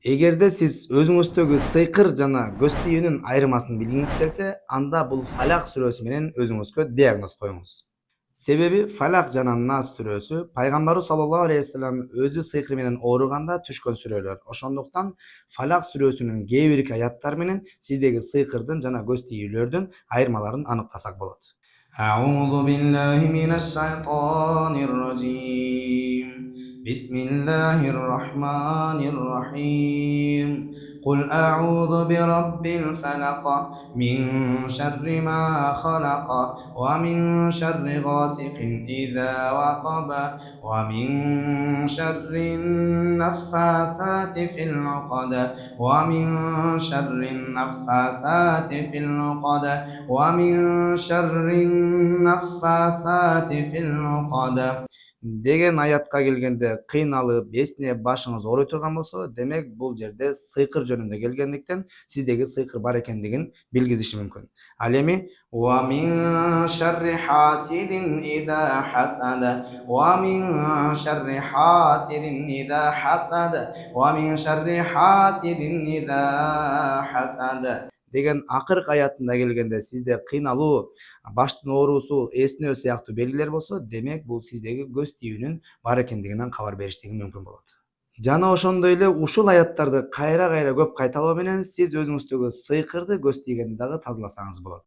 Эгерде сиз өзүңүздөгү сыйкыр жана көз тийүүнүн айырмасын билгиңиз келсе, анда бул Фалак сүрөсү менен өзүңүзгө диагноз коюңуз. Себеби Фалак жана Нас сүрөсү пайгамбарыбыз саллаллаху алейхи вассалам өзү сыйкыр менен ооруганда түшкөн сүрөлөр. Ошондуктан Фалак сүрөсүнүн кээ бир аяттары менен сиздеги сыйкырдын жана көз тийүүлөрдүн айырмаларын аныктасак болот. أعوذ بالله من الشيطان الرجيم بسم الله الرحمن الرحيم قل أعوذ برب الفلق من شر ما خلق ومن شر غاسق إذا وقب ومن شر النفاثات في العقد ومن شر النفاثات في العقد ومن شر النفاثات في العقد деген аятка келгенде кыйналып, эсине башыңыз ооруй турган болсо, демек бул жерде сыйкыр жөнүндө келгендиктен сиздеги сыйкыр бар экендигин билгизиши мүмкүн. Ал эми ва мин шарри хасидин иза хасада ва мин шарри хасидин иза хасада ва мин шарри хасидин иза хасада деген акыркы аятында келгенде сизде кыйналуу, баштын оорусу, эснөө сыяктуу белгилер болсо, демек бул сиздеги көз тийүүнүн бар экендигинен кабар бериштиги мүмкүн болот. Жана ошондой эле ушул аяттарды кайра-кайра көп кайталоо менен сиз өзүңүздөгү сыйкырды, көз тийгенди дагы тазаласаңыз болот.